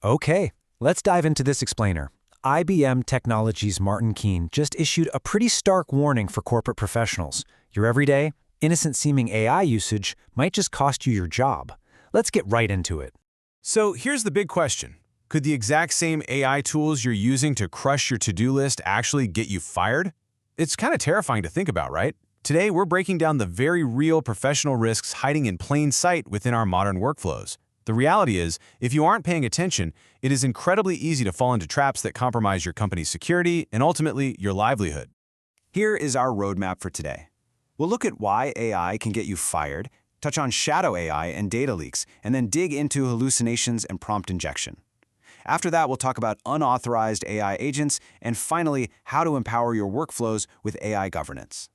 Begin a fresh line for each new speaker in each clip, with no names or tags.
Okay, let's dive into this explainer. IBM Technologies' Martin Keane just issued a pretty stark warning for corporate professionals. Your everyday, innocent-seeming AI usage might just cost you your job. Let's get right into it.
So here's the big question. Could the exact same AI tools you're using to crush your to-do list actually get you fired? It's kind of terrifying to think about, right? Today, we're breaking down the very real professional risks hiding in plain sight within our modern workflows. The reality is, if you aren't paying attention, it is incredibly easy to fall into traps that compromise your company's security and ultimately your livelihood.
Here is our roadmap for today. We'll look at why AI can get you fired, touch on shadow AI and data leaks, and then dig into hallucinations and prompt injection. After that, we'll talk about unauthorized AI agents, and finally, how to empower your workflows with AI governance.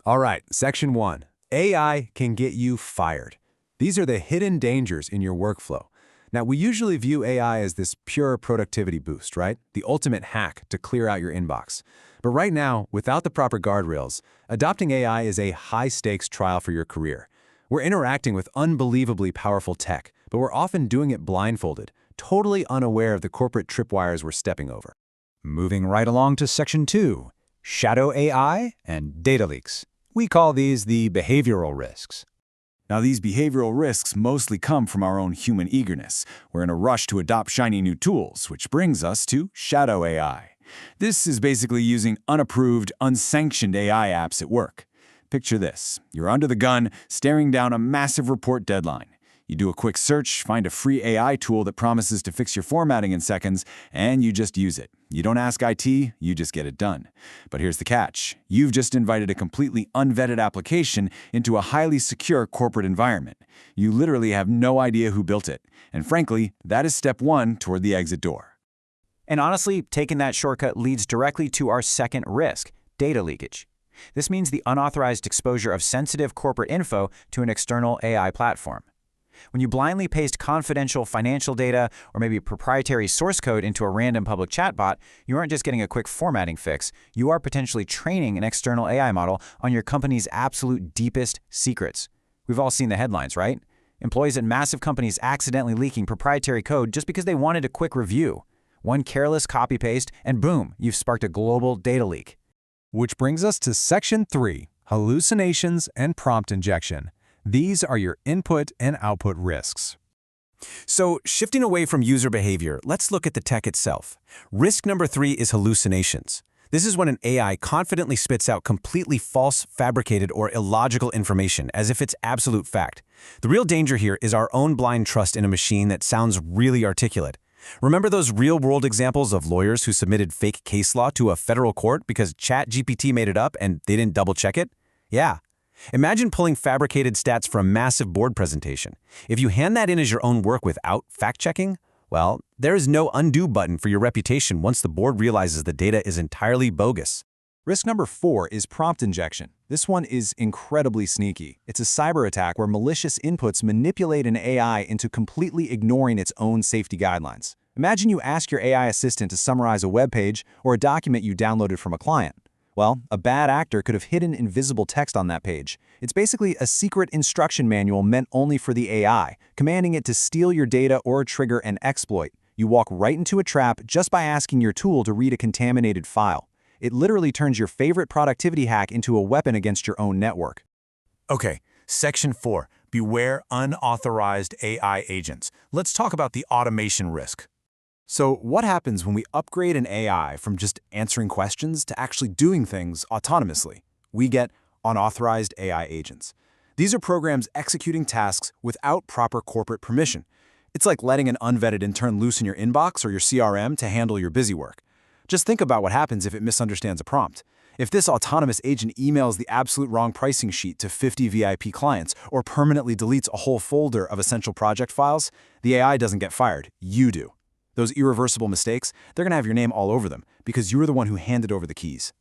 All right, Section 1. AI can get you fired. These are the hidden dangers in your workflow. Now, we usually view AI as this pure productivity boost, right? The ultimate hack to clear out your inbox. But right now, without the proper guardrails, adopting AI is a high-stakes trial for your career. We're interacting with unbelievably powerful tech, but we're often doing it blindfolded, totally unaware of the corporate tripwires we're stepping over.
Moving right along to Section 2, shadow AI and data leaks. We call these the behavioral risks.
Now, these behavioral risks mostly come from our own human eagerness. We're in a rush to adopt shiny new tools, which brings us to shadow AI. This is basically using unapproved, unsanctioned AI apps at work. Picture this. You're under the gun, staring down a massive report deadline. You do a quick search, find a free AI tool that promises to fix your formatting in seconds, and you just use it. You don't ask IT, you just get it done. But here's the catch. You've just invited a completely unvetted application into a highly secure corporate environment. You literally have no idea who built it. And frankly, that is step one toward the exit door.
And honestly, taking that shortcut leads directly to our second risk, data leakage. This means the unauthorized exposure of sensitive corporate info to an external AI platform. When you blindly paste confidential financial data or maybe proprietary source code into a random public chatbot, you aren't just getting a quick formatting fix, you are potentially training an external AI model on your company's absolute deepest secrets. We've all seen the headlines, right? Employees at massive companies accidentally leaking proprietary code just because they wanted a quick review. One careless copy-paste, and boom, you've sparked a global data leak.
Which brings us to Section 3, hallucinations and prompt injection. These are your input and output risks.
So, shifting away from user behavior, let's look at the tech itself. Risk number 3 is hallucinations. This is when an AI confidently spits out completely false, fabricated, or illogical information as if it's absolute fact. The real danger here is our own blind trust in a machine that sounds really articulate. Remember those real-world examples of lawyers who submitted fake case law to a federal court because ChatGPT made it up and they didn't double-check it? Yeah. Imagine pulling fabricated stats for a massive board presentation. If you hand that in as your own work without fact-checking, well, there is no undo button for your reputation once the board realizes the data is entirely bogus.
Risk number 4 is prompt injection. This one is incredibly sneaky. It's a cyber attack where malicious inputs manipulate an AI into completely ignoring its own safety guidelines. Imagine you ask your AI assistant to summarize a web page or a document you downloaded from a client. Well, a bad actor could have hidden invisible text on that page. It's basically a secret instruction manual meant only for the AI, commanding it to steal your data or trigger an exploit. You walk right into a trap just by asking your tool to read a contaminated file. It literally turns your favorite productivity hack into a weapon against your own network.
Okay, Section 4, beware unauthorized AI agents. Let's talk about the automation risk.
So what happens when we upgrade an AI from just answering questions to actually doing things autonomously? We get unauthorized AI agents. These are programs executing tasks without proper corporate permission. It's like letting an unvetted intern loose in your inbox or your CRM to handle your busy work. Just think about what happens if it misunderstands a prompt. If this autonomous agent emails the absolute wrong pricing sheet to 50 VIP clients or permanently deletes a whole folder of essential project files, the AI doesn't get fired, you do. Those irreversible mistakes, they're going to have your name all over them because you were the one who handed over the keys.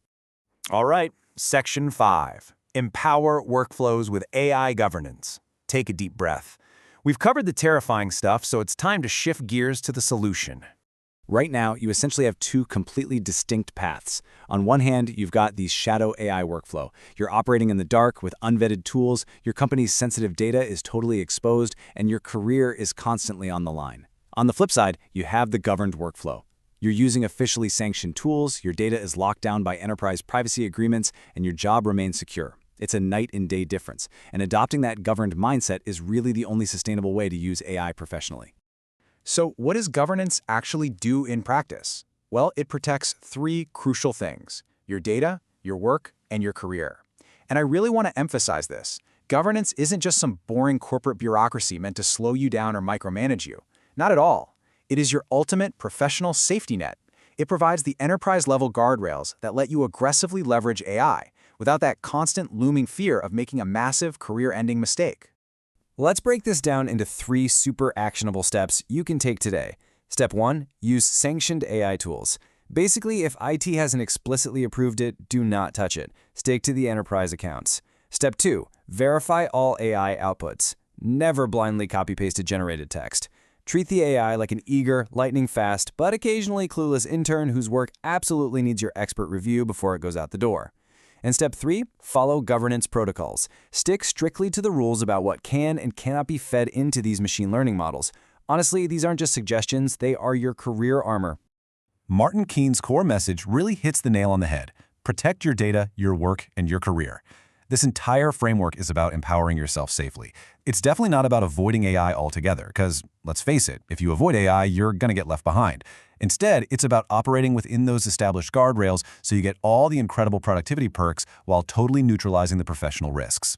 All right, Section 5, empower workflows with AI governance. Take a deep breath. We've covered the terrifying stuff, so it's time to shift gears to the solution.
Right now, you essentially have two completely distinct paths. On one hand, you've got the shadow AI workflow. You're operating in the dark with unvetted tools, your company's sensitive data is totally exposed, and your career is constantly on the line.
On the flip side, you have the governed workflow. You're using officially sanctioned tools, your data is locked down by enterprise privacy agreements, and your job remains secure. It's a night and day difference, and adopting that governed mindset is really the only sustainable way to use AI professionally.
So what does governance actually do in practice? Well, it protects three crucial things: your data, your work, and your career. And I really want to emphasize this. Governance isn't just some boring corporate bureaucracy meant to slow you down or micromanage you. Not at all. It is your ultimate professional safety net. It provides the enterprise-level guardrails that let you aggressively leverage AI without that constant looming fear of making a massive career-ending mistake.
Let's break this down into 3 super actionable steps you can take today. Step 1, use sanctioned AI tools. Basically, if IT hasn't explicitly approved it, do not touch it. Stick to the enterprise accounts. Step 2, verify all AI outputs. Never blindly copy-paste a generated text. Treat the AI like an eager, lightning-fast, but occasionally clueless intern whose work absolutely needs your expert review before it goes out the door. And step 3, follow governance protocols. Stick strictly to the rules about what can and cannot be fed into these machine learning models. Honestly, these aren't just suggestions, they are your career armor.
Martin Keen's core message really hits the nail on the head. Protect your data, your work, and your career. This entire framework is about empowering yourself safely. It's definitely not about avoiding AI altogether, because, let's face it, if you avoid AI, you're going to get left behind. Instead, it's about operating within those established guardrails so you get all the incredible productivity perks while totally neutralizing the professional risks.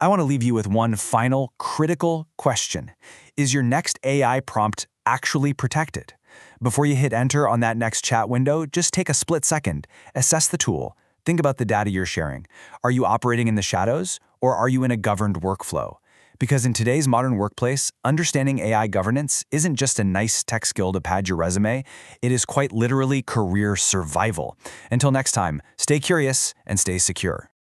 I want to leave you with one final, critical question. Is your next AI prompt actually protected? Before you hit enter on that next chat window, just take a split second, assess the tool. Think about the data you're sharing. Are you operating in the shadows, or are you in a governed workflow? Because in today's modern workplace, understanding AI governance isn't just a nice tech skill to pad your resume, it is quite literally career survival. Until next time, stay curious and stay secure.